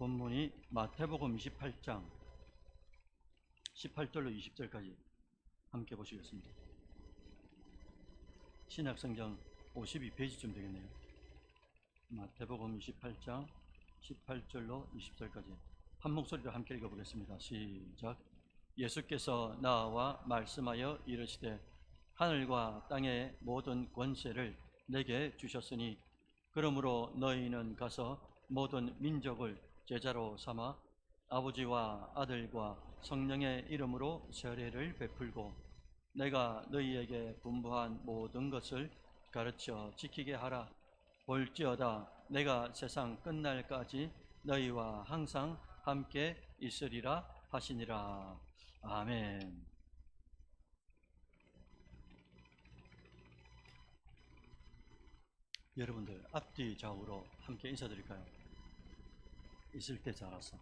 본문이 마태복음 28장 18절로 20절까지 함께 보시겠습니다. 신약성경 52페이지쯤 되겠네요. 마태복음 28장 18절로 20절까지 한 목소리로 함께 읽어보겠습니다. 시작. 예수께서 나와 말씀하여 이르시되 하늘과 땅의 모든 권세를 내게 주셨으니 그러므로 너희는 가서 모든 민족을 제자로 삼아 아버지와 아들과 성령의 이름으로 세례를 베풀고 내가 너희에게 분부한 모든 것을 가르쳐 지키게 하라. 볼지어다 내가 세상 끝날까지 너희와 항상 함께 있으리라 하시니라. 아멘. 여러분들 앞뒤 좌우로 함께 인사드릴까요? 있을 때 잘았어.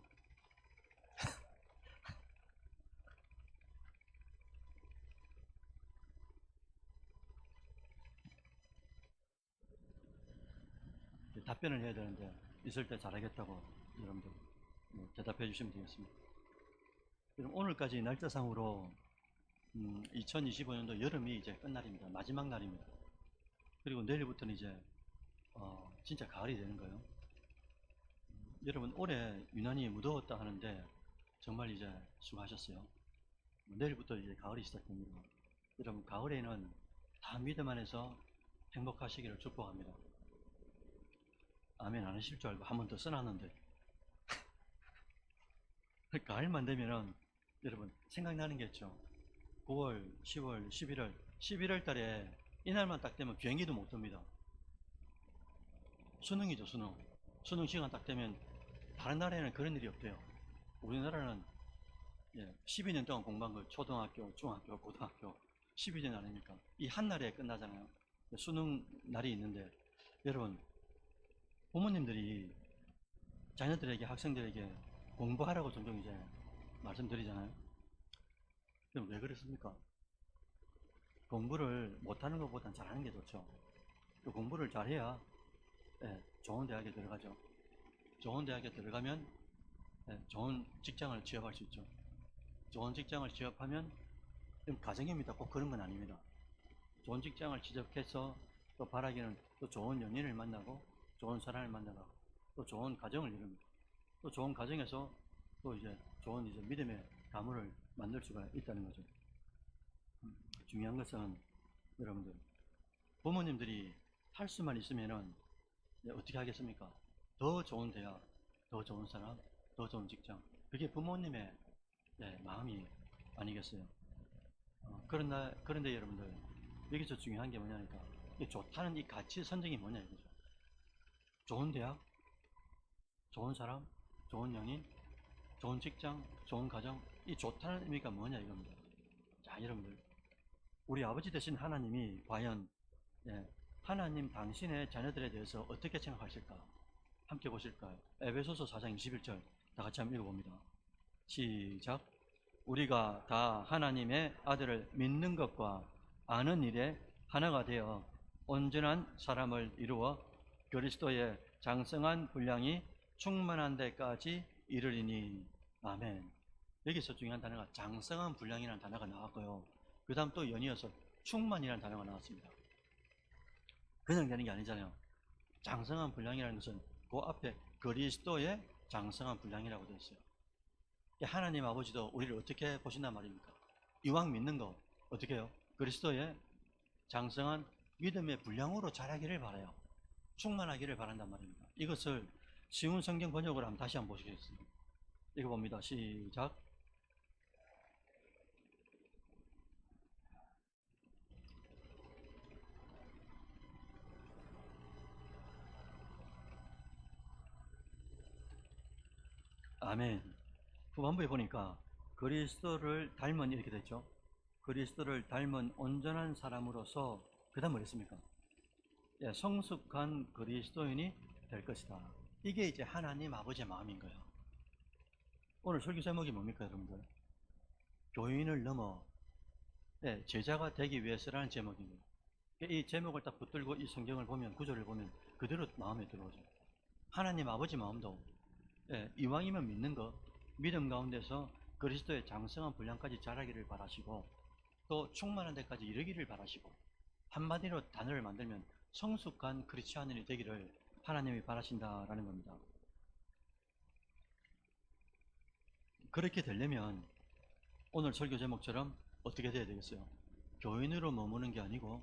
답변을 해야 되는데 있을 때 잘하겠다고 여러분들 대답해 주시면 되겠습니다. 그럼 오늘까지 날짜상으로 2025년도 여름이 이제 끝날입니다. 마지막 날입니다. 그리고 내일부터는 이제 진짜 가을이 되는 거예요. 여러분 올해 유난히 무더웠다 하는데 정말 이제 수고하셨어요. 내일부터 이제 가을이 시작됩니다. 여러분 가을에는 다 믿음 안에서 행복하시기를 축복합니다. 아멘 안 하실 줄 알고 한 번 더 써놨는데 가을만 되면은 여러분 생각나는 게 있죠. 9월, 10월, 11월 달에 이날만 딱 되면 비행기도 못 탑니다. 수능이죠. 수능 시간 딱 되면 다른 나라에는 그런 일이 없대요. 우리나라는 12년 동안 공부한 걸 초등학교, 중학교, 고등학교 12년 아닙니까? 이 한 날에 끝나잖아요. 수능 날이 있는데 여러분 부모님들이 자녀들에게 학생들에게 공부하라고 종종 이제 말씀드리잖아요. 그럼 왜 그렇습니까? 공부를 못하는 것보단 잘하는 게 좋죠. 또 공부를 잘해야 좋은 대학에 들어가죠. 좋은 대학에 들어가면 좋은 직장을 취업할 수 있죠. 좋은 직장을 취업하면 가정입니다. 꼭 그런 건 아닙니다. 좋은 직장을 취업해서 또 바라기는 또 좋은 연인을 만나고 좋은 사람을 만나고 또 좋은 가정을 이룹니다. 또 좋은 가정에서 또 이제 좋은 이제 믿음의 가문을 만들 수가 있다는 거죠. 중요한 것은 여러분들 부모님들이 할 수만 있으면은 어떻게 하겠습니까? 더 좋은 대학, 더 좋은 사람, 더 좋은 직장. 그게 부모님의 마음이 아니겠어요? 그런데 여러분들 여기서 중요한 게 뭐냐니까 좋다는 이 가치 선정이 뭐냐 이거죠. 좋은 대학, 좋은 사람, 좋은 연인, 좋은 직장, 좋은 가정, 이 좋다는 의미가 뭐냐 이겁니다. 자, 여러분들 우리 아버지 되신 하나님이 과연 하나님 당신의 자녀들에 대해서 어떻게 생각하실까? 함께 보실까요? 에베소서 4장 21절 다 같이 한번 읽어봅니다. 시작. 우리가 다 하나님의 아들을 믿는 것과 아는 일에 하나가 되어 온전한 사람을 이루어 그리스도의 장성한 분량이 충만한 데까지 이르리니. 아멘. 여기서 중요한 단어가 장성한 분량이라는 단어가 나왔고요. 그 다음 또 연이어서 충만이라는 단어가 나왔습니다. 그냥 되는 게 아니잖아요. 장성한 분량이라는 것은 그 앞에 그리스도의 장성한 분량이라고 되어 있어요. 하나님 아버지도 우리를 어떻게 보신단 말입니까? 이왕 믿는 거 어떻게 해요? 그리스도의 장성한 믿음의 분량으로 자라기를 바라요. 충만하기를 바란단 말입니다. 이것을 쉬운 성경 번역으로 한번 다시 한번 보시겠습니다. 읽어봅니다. 시작. 아멘. 후반부에 보니까 그리스도를 닮은 이렇게 됐죠. 그리스도를 닮은 온전한 사람으로서 그 다음 뭐 했습니까? 성숙한 그리스도인이 될 것이다. 이게 이제 하나님 아버지의 마음인 거예요. 오늘 설교 제목이 뭡니까 여러분들? 교인을 넘어 제자가 되기 위해서라는 제목입니다. 이 제목을 딱 붙들고 이 성경을 보면 구절을 보면 그대로 마음에 들어오죠. 하나님 아버지 마음도 예, 이왕이면 믿는 것, 믿음 가운데서 그리스도의 장성한 분량까지 자라기를 바라시고 또 충만한 데까지 이르기를 바라시고 한마디로 단어를 만들면 성숙한 크리스찬인이 되기를 하나님이 바라신다라는 겁니다. 그렇게 되려면 오늘 설교 제목처럼 어떻게 돼야 되겠어요? 교인으로 머무는 게 아니고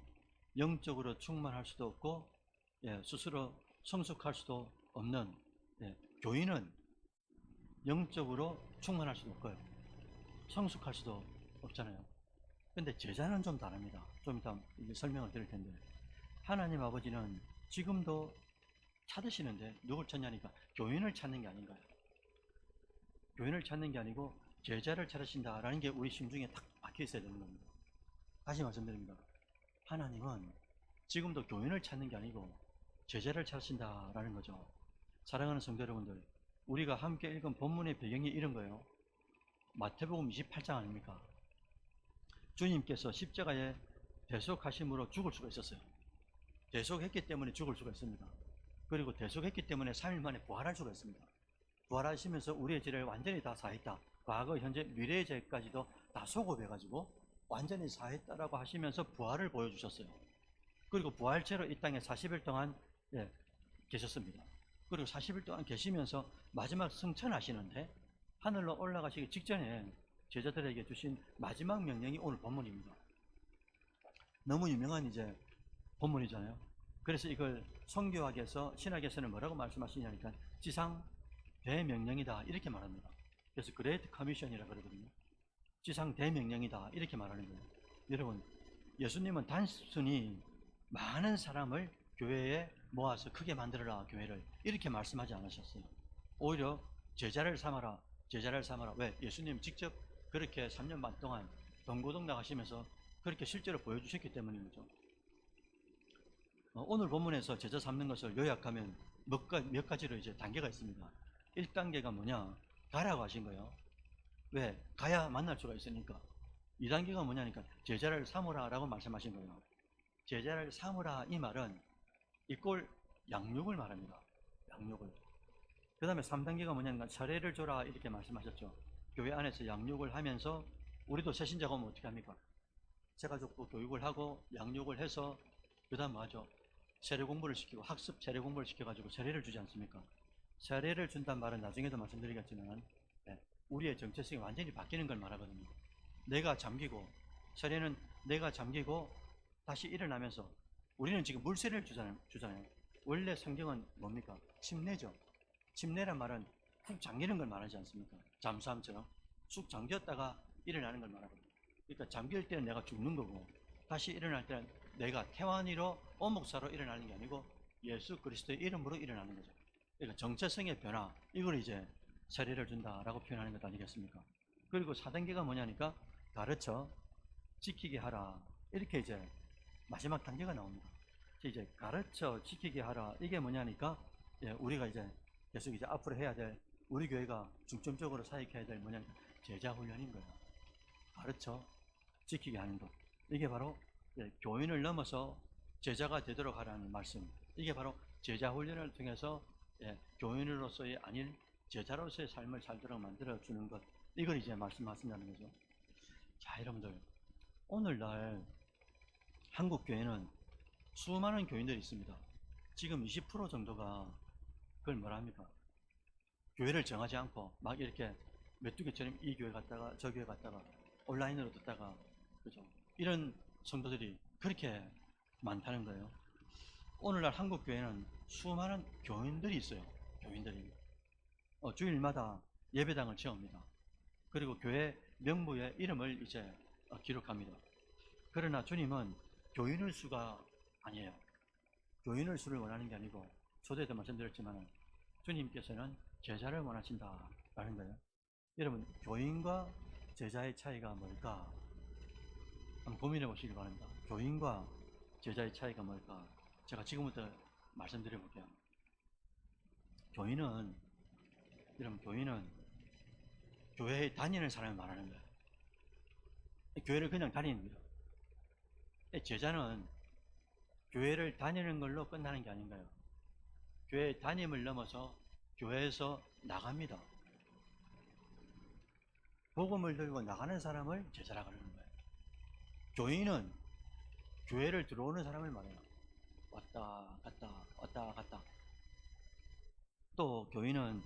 영적으로 충만할 수도 없고 스스로 성숙할 수도 없는 교인은 영적으로 충만할 수도 없고요. 성숙할 수도 없잖아요. 근데 제자는 좀 다릅니다. 좀 이따 설명을 드릴 텐데 하나님 아버지는 지금도 찾으시는데 누굴 찾냐니까 교인을 찾는 게 아닌가요? 교인을 찾는 게 아니고 제자를 찾으신다라는 게 우리 심중에 딱 박혀 있어야 되는 겁니다. 다시 말씀드립니다. 하나님은 지금도 교인을 찾는 게 아니고 제자를 찾으신다라는 거죠. 사랑하는 성도 여러분들, 우리가 함께 읽은 본문의 배경이 이런 거예요. 마태복음 28장 아닙니까? 주님께서 십자가에 대속하심으로 죽을 수가 있었어요. 대속했기 때문에 죽을 수가 있습니다. 그리고 대속했기 때문에 3일 만에 부활할 수가 있습니다. 부활하시면서 우리의 죄를 완전히 다 사했다. 과거, 현재, 미래의 죄까지도 다 소급해가지고 완전히 사했다라고 하시면서 부활을 보여주셨어요. 그리고 부활체로 이 땅에 40일 동안 계셨습니다. 그리고 40일 동안 계시면서 마지막 승천하시는데 하늘로 올라가시기 직전에 제자들에게 주신 마지막 명령이 오늘 본문입니다. 너무 유명한 이제 본문이잖아요. 그래서 이걸 성교학에서 신학에서는 뭐라고 말씀하시냐니까 지상 대명령이다 이렇게 말합니다. 그래서 그레이트 커미션이라고 그러거든요. 지상 대명령이다 이렇게 말하는 거예요. 여러분, 예수님은 단순히 많은 사람을 교회에 모아서 크게 만들어라 교회를 이렇게 말씀하지 않으셨어요. 오히려 제자를 삼아라, 제자를 삼아라. 왜? 예수님 직접 그렇게 3년 반 동안 동고동락 하시면서 그렇게 실제로 보여주셨기 때문인 거죠. 오늘 본문에서 제자 삼는 것을 요약하면 몇 가지로 이제 단계가 있습니다. 1단계가 뭐냐? 가라고 하신 거예요. 왜? 가야 만날 수가 있으니까. 2단계가 뭐냐니까 제자를 삼으라 라고 말씀하신 거예요. 제자를 삼으라 이 말은 이꼴 양육을 말합니다. 양육을. 그 다음에 3단계가 뭐냐니까 차례를 줘라 이렇게 말씀하셨죠. 교회 안에서 양육을 하면서 우리도 새신자가 오면 어떻게 합니까? 새가족부 교육을 하고 양육을 해서 그 다음 뭐하죠? 세례 공부를 시키고 학습 세례 공부를 시켜가지고 세례를 주지 않습니까? 세례를 준단 말은 나중에도 말씀드리겠지만 우리의 정체성이 완전히 바뀌는 걸 말하거든요. 내가 잠기고 세례는 내가 잠기고 다시 일어나면서 우리는 지금 물세례를 주잖아요. 원래 성경은 뭡니까? 침례죠. 침례란 말은 푹 잠기는 걸 말하지 않습니까? 잠수함처럼 쑥 잠겼다가 일어나는 걸 말하거든요. 그러니까 잠길 때는 내가 죽는 거고 다시 일어날 때는 내가 태완이로 오목사로 일어나는 게 아니고 예수 그리스도의 이름으로 일어나는 거죠. 그러니까 정체성의 변화, 이걸 이제 세례를 준다라고 표현하는 것 아니겠습니까? 그리고 4단계가 뭐냐니까 가르쳐 지키게 하라. 이렇게 이제 마지막 단계가 나옵니다. 이제 가르쳐 지키게 하라. 이게 뭐냐니까 우리가 이제 계속 이제 앞으로 해야 될 우리 교회가 중점적으로 사역해야 될 뭐냐니까 제자 훈련인 거예요. 가르쳐 지키게 하는 것. 이게 바로 교인을 넘어서 제자가 되도록 하라는 말씀. 이게 바로 제자 훈련을 통해서 교인으로서의 아닌 제자로서의 삶을 살도록 만들어주는 것. 이걸 이제 말씀하신다는 거죠. 자, 여러분들. 오늘날 한국교회는 수많은 교인들이 있습니다. 지금 20% 정도가 그걸 뭐라 합니까? 교회를 정하지 않고 막 이렇게 메뚜기처럼 이 교회 갔다가 저 교회 갔다가 온라인으로 듣다가 그죠? 이런 성도들이 그렇게 많다는 거예요. 오늘날 한국교회는 수많은 교인들이 있어요. 교인들이 주일마다 예배당을 채웁니다. 그리고 교회 명부에 이름을 이제 기록합니다. 그러나 주님은 교인의 수가 아니에요. 교인의 수를 원하는 게 아니고 초대도 말씀드렸지만 주님께서는 제자를 원하신다라는 거예요. 여러분, 교인과 제자의 차이가 뭘까? 한번 고민해 보시기 바랍니다. 교인과 제자의 차이가 뭘까? 제가 지금부터 말씀드려 볼게요. 교인은, 여러분, 교인은 교회에 다니는 사람을 말하는 거예요. 교회를 그냥 다니는 거예요. 제자는 교회를 다니는 걸로 끝나는 게 아닌가요? 교회 다님을 넘어서 교회에서 나갑니다. 복음을 들고 나가는 사람을 제자라고 하는 거예요. 교인은 교회를 들어오는 사람을 말해요. 왔다 갔다 왔다 갔다. 또 교인은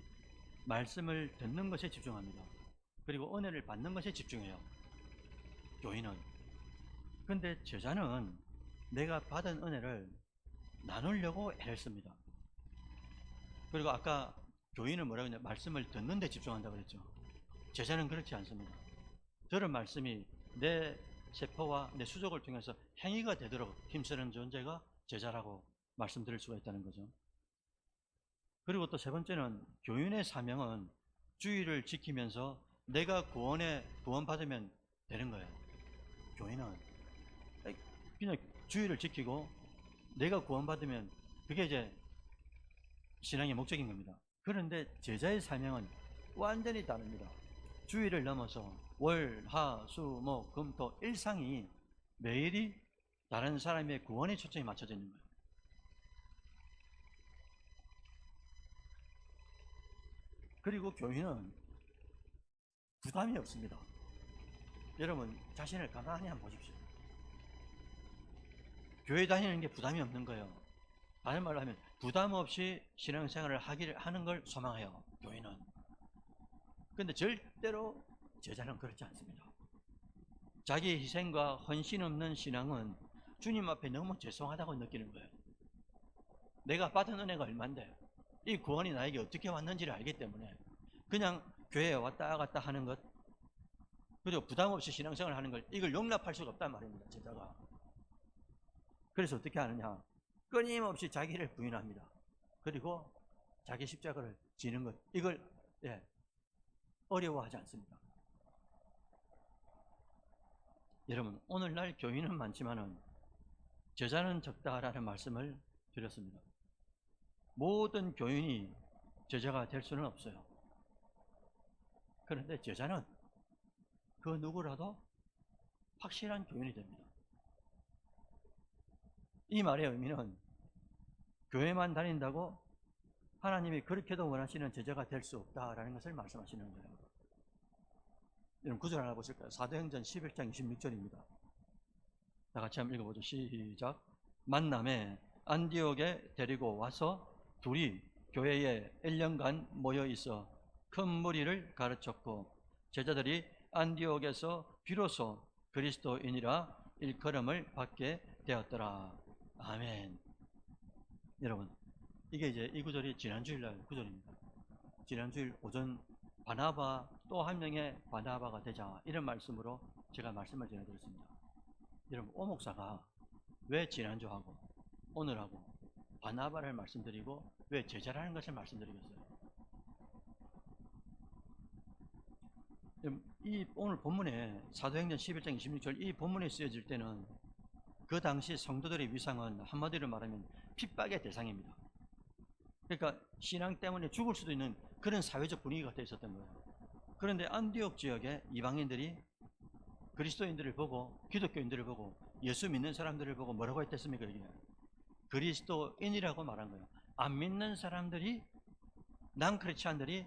말씀을 듣는 것에 집중합니다. 그리고 은혜를 받는 것에 집중해요. 교인은. 근데 제자는 내가 받은 은혜를 나누려고 애를 씁니다. 그리고 아까 교인은 뭐라고 했냐, 말씀을 듣는 데 집중한다고 그랬죠. 제자는 그렇지 않습니다. 들은 말씀이 내 세포와 내 수족을 통해서 행위가 되도록 힘쓰는 존재가 제자라고 말씀드릴 수가 있다는 거죠. 그리고 또 세 번째는 교인의 사명은 주의를 지키면서 내가 구원받으면 되는 거예요. 교인은 그냥 주의를 지키고 내가 구원받으면 그게 이제 신앙의 목적인 겁니다. 그런데 제자의 사명은 완전히 다릅니다. 주의를 넘어서 월, 하, 수, 목, 금, 토 일상이 매일이 다른 사람의 구원에 초점이 맞춰져 있는 거예요. 그리고 교인은 부담이 없습니다. 여러분 자신을 가만히 한번 보십시오. 교회 다니는 게 부담이 없는 거예요. 다른 말로 하면 부담 없이 신앙생활을 하는 걸 소망해요. 교인은. 근데 절대로 제자는 그렇지 않습니다. 자기의 희생과 헌신 없는 신앙은 주님 앞에 너무 죄송하다고 느끼는 거예요. 내가 받은 은혜가 얼만데 이 구원이 나에게 어떻게 왔는지를 알기 때문에 그냥 교회에 왔다 갔다 하는 것, 그리고 부담 없이 신앙생활을 하는 걸, 이걸 용납할 수가 없단 말입니다. 제자가. 그래서 어떻게 하느냐, 끊임없이 자기를 부인합니다. 그리고 자기 십자가를 지는 것, 이걸 어려워하지 않습니다. 여러분 오늘날 교인은 많지만은 제자는 적다라는 말씀을 드렸습니다. 모든 교인이 제자가 될 수는 없어요. 그런데 제자는 그 누구라도 확실한 교인이 됩니다. 이 말의 의미는 교회만 다닌다고 하나님이 그렇게도 원하시는 제자가 될 수 없다라는 것을 말씀하시는 거예요. 여러분 구절 하나 보실까요? 사도행전 11장 26절입니다. 다 같이 한번 읽어보죠. 시작. 만남에 안디옥에 데리고 와서 둘이 교회에 1년간 모여 있어 큰 무리를 가르쳤고 제자들이 안디옥에서 비로소 그리스도인이라 일컬음을 받게 되었더라. 아멘. 여러분 이게 이제 이 구절이 지난주일날 구절입니다. 지난주일 오전 바나바 또 한 명의 바나바가 되자 이런 말씀으로 제가 말씀을 전해드렸습니다. 여러분 오목사가 왜 지난주하고 오늘하고 바나바를 말씀드리고 왜 제자라는 것을 말씀드리겠어요? 이 오늘 본문에 사도행전 11장 26절 이 본문에 쓰여질 때는 그 당시 성도들의 위상은 한마디로 말하면 핍박의 대상입니다. 그러니까 신앙 때문에 죽을 수도 있는 그런 사회적 분위기가 되어 있었던 거예요. 그런데 안디옥 지역의 이방인들이 그리스도인들을 보고 기독교인들을 보고 예수 믿는 사람들을 보고 뭐라고 했댔습니까? 이게 그리스도인이라고 말한 거예요. 안 믿는 사람들이, 난크리스찬들이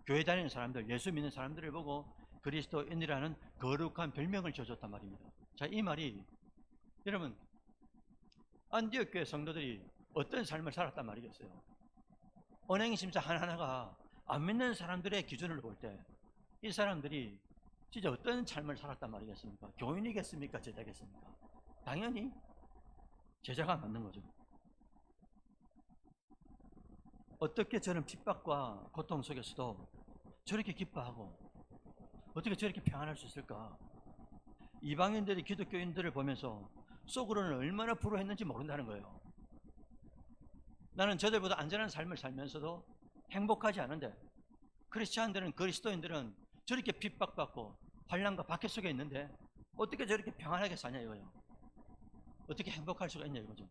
교회 다니는 사람들, 예수 믿는 사람들을 보고 그리스도인이라는 거룩한 별명을 지어줬단 말입니다. 자, 이 말이 여러분 안디옥 교회 성도들이 어떤 삶을 살았단 말이겠어요? 언행 심사 하나하나가 안 믿는 사람들의 기준을 볼 때 이 사람들이 진짜 어떤 삶을 살았단 말이겠습니까? 교인이겠습니까? 제자겠습니까? 당연히 제자가 맞는 거죠. 어떻게 저런 핍박과 고통 속에서도 저렇게 기뻐하고 어떻게 저렇게 평안할 수 있을까? 이방인들이 기독교인들을 보면서 속으로는 얼마나 불효했는지 모른다는 거예요. 나는 저들보다 안전한 삶을 살면서도 행복하지 않은데 크리스찬들은, 그리스도인들은 저렇게 핍박받고 환난과 박해 속에 있는데 어떻게 저렇게 평안하게 사냐 이거예요. 어떻게 행복할 수가 있냐 이거죠.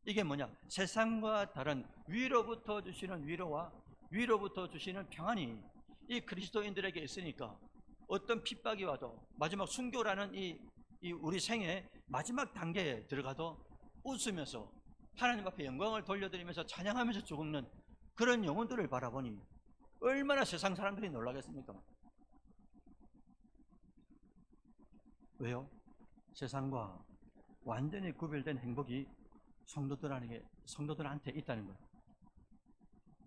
이게 뭐냐, 세상과 다른 위로부터 주시는 위로와 위로부터 주시는 평안이 이 그리스도인들에게 있으니까 어떤 핍박이 와도 마지막 순교라는 이 우리 생의 마지막 단계에 들어가도 웃으면서 하나님 앞에 영광을 돌려드리면서 찬양하면서 죽는 그런 영혼들을 바라보니 얼마나 세상 사람들이 놀라겠습니까? 왜요? 세상과 완전히 구별된 행복이 성도들한테 있다는 거예요.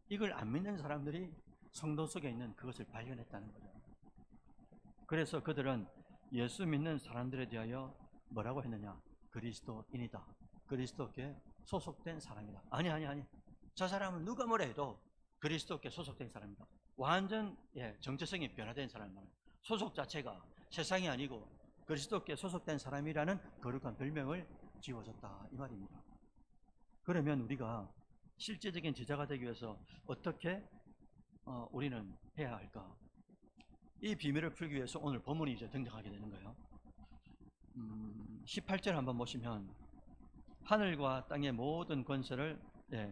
이걸 안 믿는 사람들이 성도 속에 있는 그것을 발견했다는 거죠. 그래서 그들은 예수 믿는 사람들에 대하여 뭐라고 했느냐? 그리스도인이다. 그리스도께 소속된 사람이다. 아니. 저 사람은 누가 뭐라 해도 그리스도께 소속된 사람이다. 완전 정체성이 변화된 사람은 소속 자체가 세상이 아니고 그리스도께 소속된 사람이라는 거룩한 별명을 지어줬다 이 말입니다. 그러면 우리가 실제적인 제자가 되기 위해서 어떻게 우리는 해야 할까? 이 비밀을 풀기 위해서 오늘 본문이 이제 등장하게 되는 거예요. 18절 한번 보시면 하늘과 땅의 모든 권세를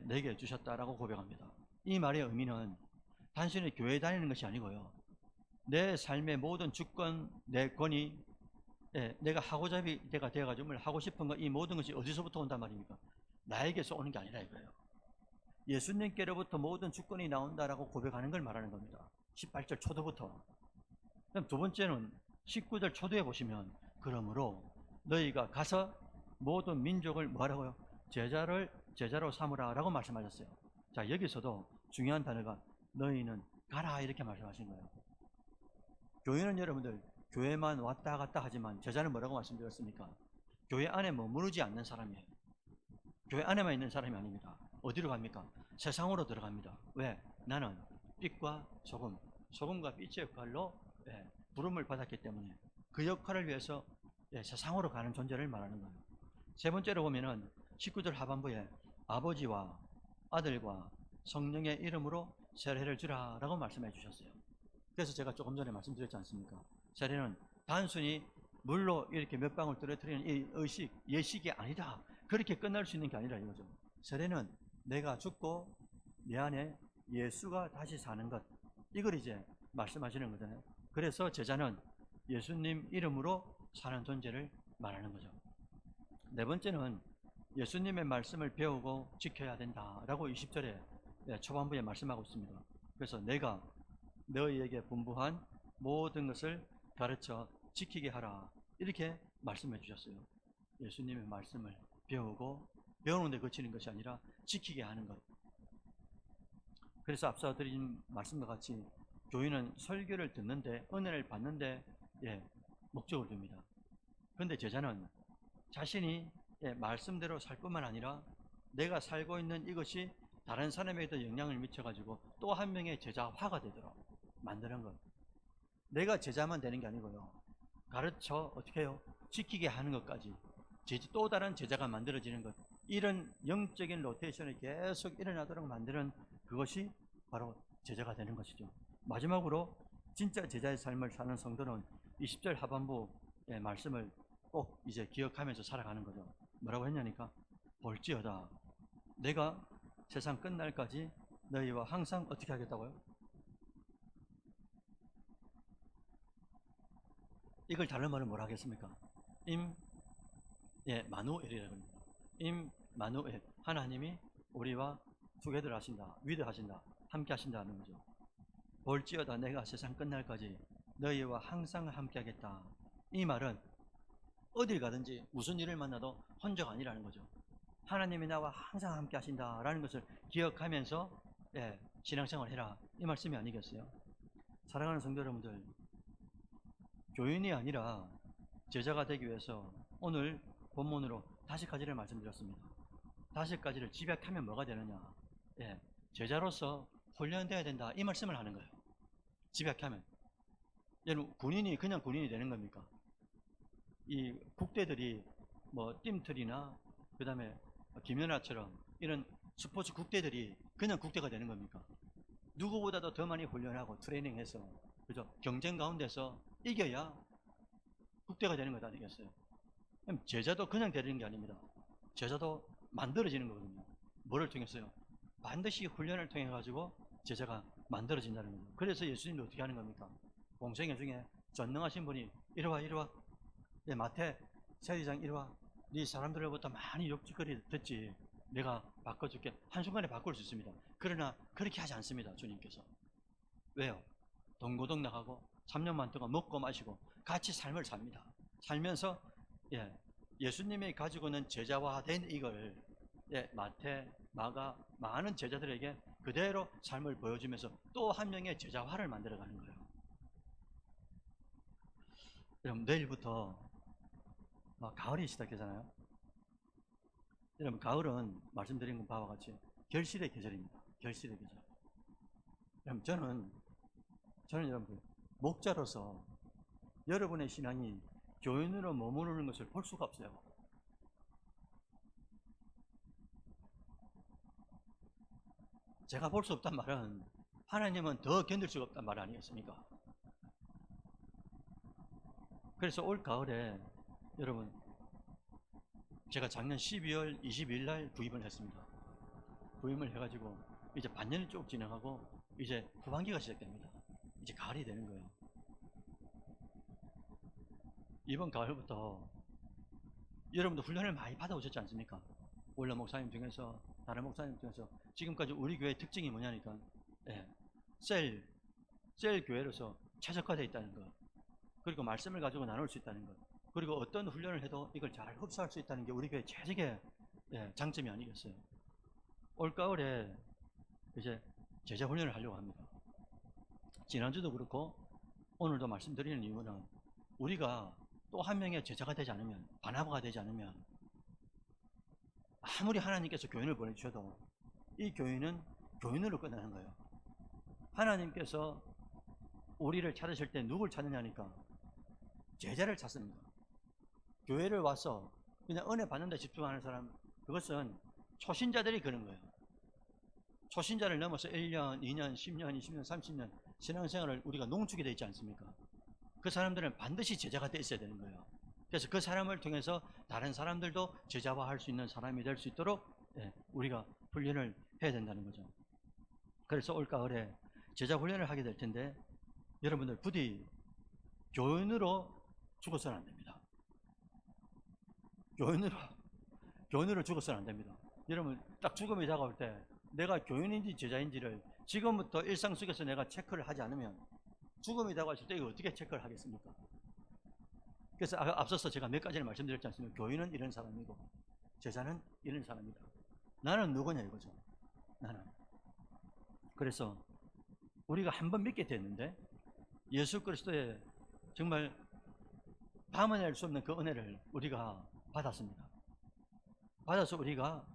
내게 주셨다라고 고백합니다. 이 말의 의미는 단순히 교회 다니는 것이 아니고요. 내 삶의 모든 주권, 내 권위, 내가 하고자 할 때가 되어가지고 하고 싶은 거 이 모든 것이 어디서부터 온단 말입니까? 나에게서 오는 게 아니라 이거예요. 예수님께로부터 모든 주권이 나온다라고 고백하는 걸 말하는 겁니다. 18절 초도부터. 그럼 두 번째는 19절 초도에 보시면 그러므로 너희가 가서 모든 민족을 뭐라고요? 제자로 삼으라 라고 말씀하셨어요. 자, 여기서도 중요한 단어가 너희는 가라 이렇게 말씀하신 거예요. 교회는 여러분들 교회만 왔다 갔다 하지만 제자는 뭐라고 말씀드렸습니까? 교회 안에 머무르지 않는 사람이에요. 교회 안에만 있는 사람이 아닙니다. 어디로 갑니까? 세상으로 들어갑니다. 왜? 나는 빛과 소금, 소금과 빛의 역할로 부름을 받았기 때문에 그 역할을 위해서 세상으로 가는 존재를 말하는 거예요. 세 번째로 보면은 19절 하반부에 아버지와 아들과 성령의 이름으로 세례를 주라 라고 말씀해 주셨어요. 그래서 제가 조금 전에 말씀드렸지 않습니까? 세례는 단순히 물로 이렇게 몇 방울 떨어뜨리는 이 의식, 예식이 아니다. 그렇게 끝날 수 있는 게 아니라 이거죠. 세례는 내가 죽고 내 안에 예수가 다시 사는 것, 이걸 이제 말씀하시는 거잖아요. 그래서 제자는 예수님 이름으로 사는 존재를 말하는 거죠. 네 번째는 예수님의 말씀을 배우고 지켜야 된다라고 20절에 초반부에 말씀하고 있습니다. 그래서 내가 너희에게 분부한 모든 것을 가르쳐 지키게 하라 이렇게 말씀해 주셨어요. 예수님의 말씀을 배우고 배우는 데 그치는 것이 아니라 지키게 하는 것. 그래서 앞서 드린 말씀과 같이 교인은 설교를 듣는데 은혜를 받는데 목적을 둡니다. 그런데 제자는 자신이 말씀대로 살 뿐만 아니라 내가 살고 있는 이것이 다른 사람에게도 영향을 미쳐가지고 또 한 명의 제자화가 되도록 만드는 것. 내가 제자만 되는 게 아니고요. 가르쳐 어떻게 해요? 지키게 하는 것까지 또 다른 제자가 만들어지는 것. 이런 영적인 로테이션이 계속 일어나도록 만드는 그것이 바로 제자가 되는 것이죠. 마지막으로 진짜 제자의 삶을 사는 성도는 20절 하반부의 말씀을 꼭 이제 기억하면서 살아가는 거죠. 뭐라고 했냐니까 볼지어다 내가 세상 끝날까지 너희와 항상 어떻게 하겠다고요? 이걸 다른 말로 뭐라 하겠습니까? 마누엘이라고 합니다. 마누엘, 하나님이 우리와 투게더를 하신다, 위드 하신다, 함께 하신다는 거죠. 볼지어다 내가 세상 끝날까지 너희와 항상 함께 하겠다. 이 말은 어딜 가든지 무슨 일을 만나도 혼자가 아니라는 거죠. 하나님이 나와 항상 함께 하신다라는 것을 기억하면서 신앙생활을 해라 이 말씀이 아니겠어요? 사랑하는 성도 여러분들, 교인이 아니라 제자가 되기 위해서 오늘 본문으로 5가지를 말씀드렸습니다. 5가지를 집약하면 뭐가 되느냐? 제자로서 훈련되어야 된다 이 말씀을 하는 거예요. 집약하면 여러분, 군인이 그냥 군인이 되는 겁니까? 이 국대들이 뭐 띠틀이나 그 다음에 김연아처럼 이런 스포츠 국대들이 그냥 국대가 되는 겁니까? 누구보다도 더 많이 훈련하고 트레이닝해서 그죠? 경쟁 가운데서 이겨야 국대가 되는 것 아니겠어요? 그럼 제자도 그냥 되는 게 아닙니다. 제자도 만들어지는 거거든요. 뭐를 통해서요? 반드시 훈련을 통해 가지고 제자가 만들어진다는 거죠. 그래서 예수님도 어떻게 하는 겁니까? 공생애 중에 전능하신 분이 이리 와 마태 세리장 이리 와, 네 사람들로부터 많이 욕짓거리 듣지, 내가 바꿔줄게. 한순간에 바꿀 수 있습니다. 그러나 그렇게 하지 않습니다. 주님께서 왜요? 동고동락하고 3년만 동안 먹고 마시고 같이 삶을 삽니다. 살면서 예수님이 가지고 있는 제자화된 이걸 마태, 마가 많은 제자들에게 그대로 삶을 보여주면서 또 한 명의 제자화를 만들어가는 거예요. 여러분 내일부터 가을이 시작되잖아요. 여러분 가을은 말씀드린 바와 같이 결실의 계절입니다. 결실의 계절. 여러분 저는 여러분 목자로서 여러분의 신앙이 교인으로 머무르는 것을 볼 수가 없어요. 제가 볼 수 없단 말은 하나님은 더 견딜 수가 없단 말 아니겠습니까? 그래서 올 가을에 여러분 제가 작년 12월 22일 날 부임을 했습니다. 부임을 해가지고 이제 반년이 쭉 진행하고 이제 후반기가 시작됩니다. 이제 가을이 되는 거예요. 이번 가을부터 여러분도 훈련을 많이 받아오셨지 않습니까? 원래 목사님 중에서 다른 목사님 중에서 지금까지 우리 교회의 특징이 뭐냐니까 셀 교회로서 최적화되어 있다는 것, 그리고 말씀을 가지고 나눌 수 있다는 것, 그리고 어떤 훈련을 해도 이걸 잘 흡수할 수 있다는 게 우리 교회 최적의 장점이 아니겠어요? 올 가을에 이제 제자 훈련을 하려고 합니다. 지난주도 그렇고 오늘도 말씀드리는 이유는 우리가 또 한 명의 제자가 되지 않으면, 바나바가 되지 않으면 아무리 하나님께서 교인을 보내주셔도 이 교인은 교인으로 끝나는 거예요. 하나님께서 우리를 찾으실 때 누굴 찾느냐니까 제자를 찾습니다. 교회를 와서 그냥 은혜 받는 데 집중하는 사람, 그것은 초신자들이 그런 거예요. 초신자를 넘어서 1년, 2년, 10년, 20년, 30년 신앙생활을 우리가 농축이 되어 있지 않습니까? 그 사람들은 반드시 제자가 되어 있어야 되는 거예요. 그래서 그 사람을 통해서 다른 사람들도 제자화할 수 있는 사람이 될 수 있도록 우리가 훈련을 해야 된다는 거죠. 그래서 올 가을에 제자 훈련을 하게 될 텐데 여러분들 부디 교인으로 죽어서는 안 됩니다. 교인으로 죽어서는 안 됩니다. 여러분 딱 죽음이 다가올 때 내가 교인인지 제자인지를 지금부터 일상 속에서 내가 체크를 하지 않으면 죽음이 다가왔을 때 이거 어떻게 체크를 하겠습니까? 그래서 앞서서 제가 몇 가지를 말씀드렸지 않습니까? 교인은 이런 사람이고 제자는 이런 사람이다. 나는 누구냐 이거죠. 나는. 그래서 우리가 한번 믿게 됐는데 예수 그리스도의 정말 담아낼 수 없는 그 은혜를 우리가 받았습니다. 받아서 우리가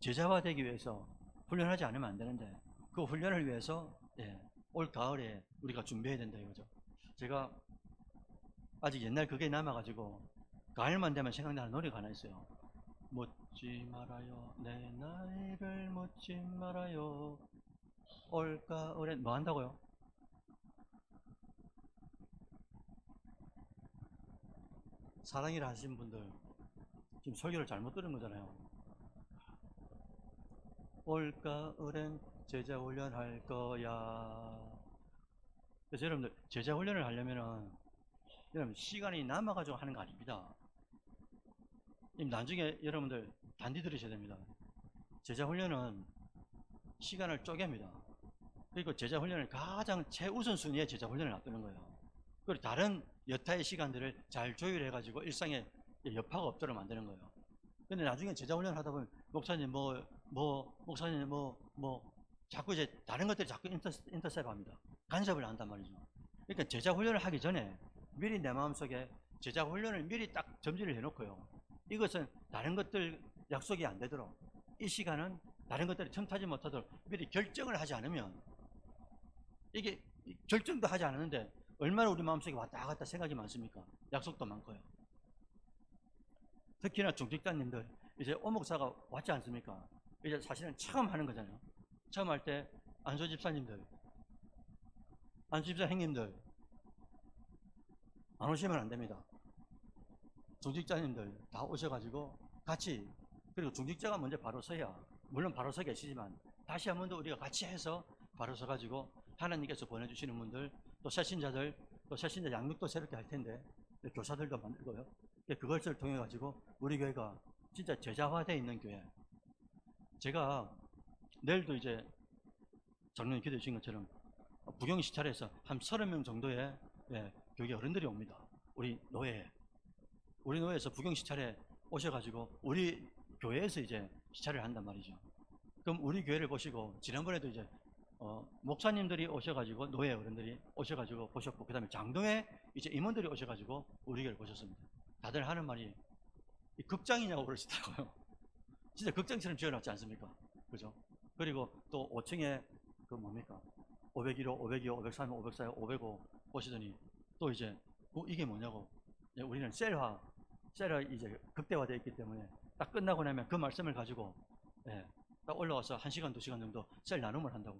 제자화 되기 위해서 훈련하지 않으면 안 되는데 그 훈련을 위해서 올 가을에 우리가 준비해야 된다 이거죠. 제가 아직 옛날 그게 남아가지고 가을만 되면 생각나는 노래가 하나 있어요. 묻지 말아요 내 나이를 묻지 말아요 올 가을에 뭐 한다고요? 사랑이라 하신 분들 지금 설교를 잘못 들은 거잖아요. 올 가을엔 제자 훈련할 거야. 그래서 여러분들 제자 훈련을 하려면은 여러분 시간이 남아가지고 하는 거 아닙니다. 나중에 여러분들 단디 들으셔야 됩니다. 제자 훈련은 시간을 쪼갭니다. 그리고 제자 훈련을 가장 최우선순위에 제자 훈련을 놔두는 거예요. 그리고 다른 여타의 시간들을 잘 조율해가지고 일상에 여파가 없도록 만드는 거예요. 근데 나중에 제자 훈련을 하다 보면 목사님 목사님 자꾸 이제 다른 것들이 자꾸 인터셉 합니다. 간섭을 한단 말이죠. 그러니까 제자 훈련을 하기 전에 미리 내 마음속에 제자 훈련을 미리 딱 점지를 해놓고요. 이것은 다른 것들 약속이 안 되도록 이 시간은 다른 것들이 틈타지 못하도록 미리 결정을 하지 않으면 이게 결정도 하지 않았는데 얼마나 우리 마음속에 왔다 갔다 생각이 많습니까? 약속도 많고요. 특히나 중직자님들 이제 오목사가 왔지 않습니까? 이제 사실은 처음 하는 거잖아요. 처음 할 때 안수 집사님들, 안수 집사 형님들 안 오시면 안 됩니다. 중직자님들 다 오셔가지고 같이, 그리고 중직자가 먼저 바로 서야, 물론 바로 서 계시지만 다시 한 번 더 우리가 같이 해서 바로 서가지고 하나님께서 보내주시는 분들, 또 새신자들, 또 새신자 양육도 새롭게 할 텐데 교사들도 만들고요. 그것을 통해 가지고 우리 교회가 진짜 제자화되어 있는 교회. 제가 내일도 이제 작년에 기도해 주신 것처럼 부경 시찰에서 한 30명 정도의 교회 어른들이 옵니다. 우리 노회에서 부경 시찰에 오셔가지고 우리 교회에서 이제 시찰을 한단 말이죠. 그럼 우리 교회를 보시고 지난번에도 이제 목사님들이 오셔가지고 노회 어른들이 오셔가지고 보셨고, 그 다음에 장동에 이제 임원들이 오셔가지고 우리 교회를 보셨습니다. 다들 하는 말이 이 극장이냐고 그러시더라고요. 진짜 극장처럼 지어놨지 않습니까? 그죠? 그리고 또 5층에 그 뭡니까? 501호, 502호, 503호, 504호, 505 보시더니 또 이제 이게 뭐냐고. 우리는 셀화 이제 극대화되어 있기 때문에 딱 끝나고 나면 그 말씀을 가지고 딱 올라와서 1시간, 2시간 정도 셀 나눔을 한다고.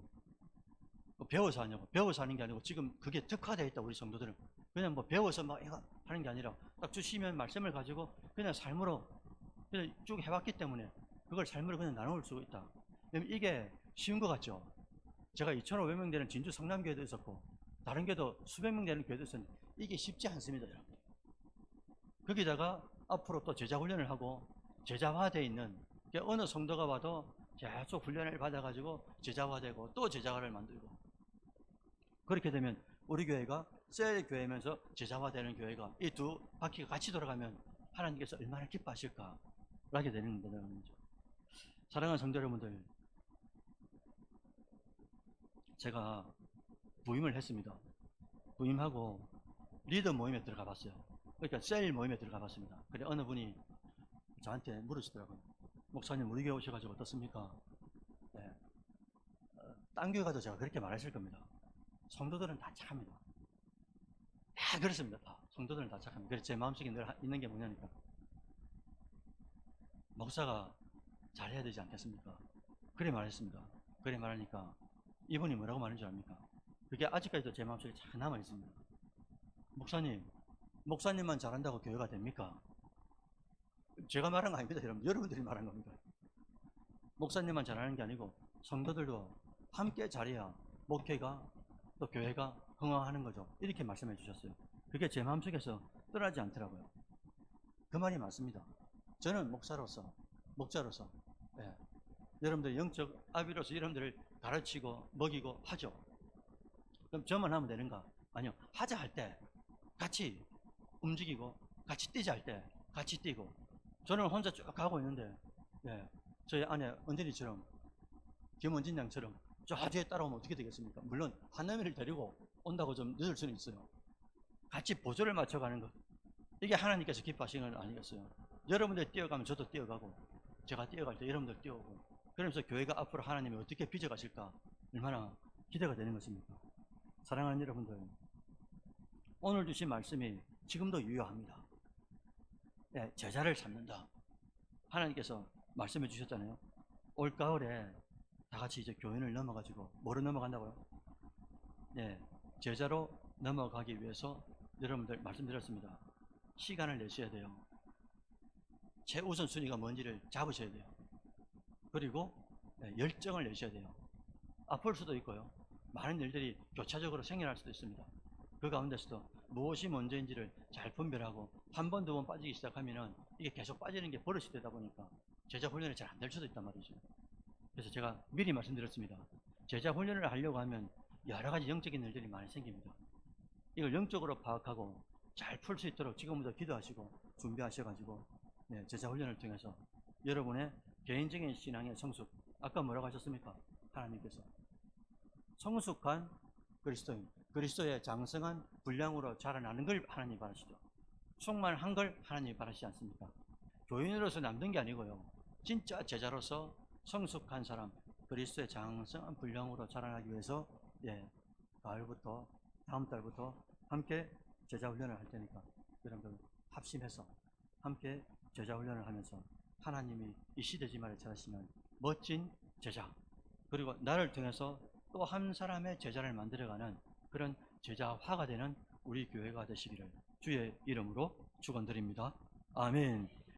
배워서 하냐고. 배워서 하는 게 아니고 지금 그게 특화되어 있다, 우리 성도들은. 그냥 뭐 배워서 막 이거 하는 게 아니라 딱 주시면 말씀을 가지고 그냥 삶으로 그냥 쭉 해왔기 때문에 그걸 삶으로 그냥 나눌 수 있다. 이게 쉬운 것 같죠? 제가 2,500명 되는 진주 성남교회도 있었고 다른 교회도 수백 명 되는 교회도 있었는데 이게 쉽지 않습니다, 여러분. 거기다가 앞으로 또 제자 훈련을 하고 제자화되어 있는, 어느 성도가 와도 계속 훈련을 받아가지고 제자화되고 또 제자화를 만들고, 그렇게 되면 우리 교회가 셀 교회면서 제자화되는 교회가 이 두 바퀴가 같이 돌아가면 하나님께서 얼마나 기뻐하실까 라게 되는 거죠. 사랑하는 성도 여러분들, 제가 부임을 했습니다. 부임하고 리더 모임에 들어가 봤어요. 그러니까 셀 모임에 들어가 봤습니다. 그래 어느 분이 저한테 물으시더라고요. 목사님, 우리 교회 오셔가지고 어떻습니까? 딴 교회 가도 제가 그렇게 말하실 겁니다. 성도들은 다 착합니다. 다 그렇습니다. 다. 성도들은 다 착합니다. 그래서 제 마음속에 늘 있는 게 뭐냐니까, 목사가 잘해야 되지 않겠습니까? 그래 말했습니다. 그래 말하니까 이분이 뭐라고 말하는 줄 압니까? 그게 아직까지도 제 마음속에 잘 남아 있습니다. 목사님만 잘한다고 교회가 됩니까? 제가 말한 거 아닙니다, 여러분. 여러분들이 말한 겁니다. 목사님만 잘하는 게 아니고 성도들도 함께 잘해야 목회가 또 교회가 흥황하는 거죠. 이렇게 말씀해 주셨어요. 그게 제 마음속에서 떠나지 않더라고요. 그 말이 맞습니다. 저는 목자로서 여러분들 영적 아비로서 여러분들을 가르치고 먹이고 하죠. 그럼 저만 하면 되는가? 아니요. 하자 할 때 같이 움직이고 같이 뛰자 할 때 같이 뛰고, 저는 혼자 쭉 가고 있는데 저희 아내 언제리처럼, 김원진 양처럼 저 뒤에 따라오면 어떻게 되겠습니까? 물론 한남이를 데리고 온다고 좀 늦을 수는 있어요. 같이 보조를 맞춰가는 것, 이게 하나님께서 기뻐하시는 건 아니겠어요? 여러분들 뛰어가면 저도 뛰어가고, 제가 뛰어갈 때 여러분들 뛰어오고, 그러면서 교회가 앞으로 하나님이 어떻게 빚어가실까 얼마나 기대가 되는 것입니까? 사랑하는 여러분들, 오늘 주신 말씀이 지금도 유효합니다. 제자를 삼는다. 하나님께서 말씀해 주셨잖아요. 올가을에 다 같이 이제 교인을 넘어가지고 뭐로 넘어간다고요? 제자로 넘어가기 위해서 여러분들 말씀드렸습니다. 시간을 내셔야 돼요. 최우선순위가 뭔지를 잡으셔야 돼요. 그리고 열정을 내셔야 돼요. 아플 수도 있고요. 많은 일들이 교차적으로 생겨날 수도 있습니다. 그 가운데서도 무엇이 먼저인지를 잘 분별하고 한 번, 두 번 빠지기 시작하면은 이게 계속 빠지는 게 버릇이 되다 보니까 제자 훈련이 잘 안 될 수도 있단 말이죠. 그래서 제가 미리 말씀드렸습니다. 제자 훈련을 하려고 하면 여러 가지 영적인 일들이 많이 생깁니다. 이걸 영적으로 파악하고 잘 풀 수 있도록 지금부터 기도하시고 준비하셔가지고 제자 훈련을 통해서 여러분의 개인적인 신앙의 성숙, 아까 뭐라고 하셨습니까? 하나님께서 성숙한 그리스도인, 그리스도의 장성한 분량으로 자라나는 걸 하나님이 바라시죠. 충만한 걸 하나님이 바라시지 않습니까? 교인으로서 남는 게 아니고요, 진짜 제자로서 성숙한 사람, 그리스도의 장성한 분량으로 자라나기 위해서 가을부터 다음 달부터 함께 제자 훈련을 할 테니까 여러분들 합심해서 함께 제자 훈련을 하면서 하나님이 이 시대지만에 잘하시는 멋진 제자, 그리고 나를 통해서 또 한 사람의 제자를 만들어가는 그런 제자화가 되는 우리 교회가 되시기를 주의 이름으로 축원드립니다. 아멘.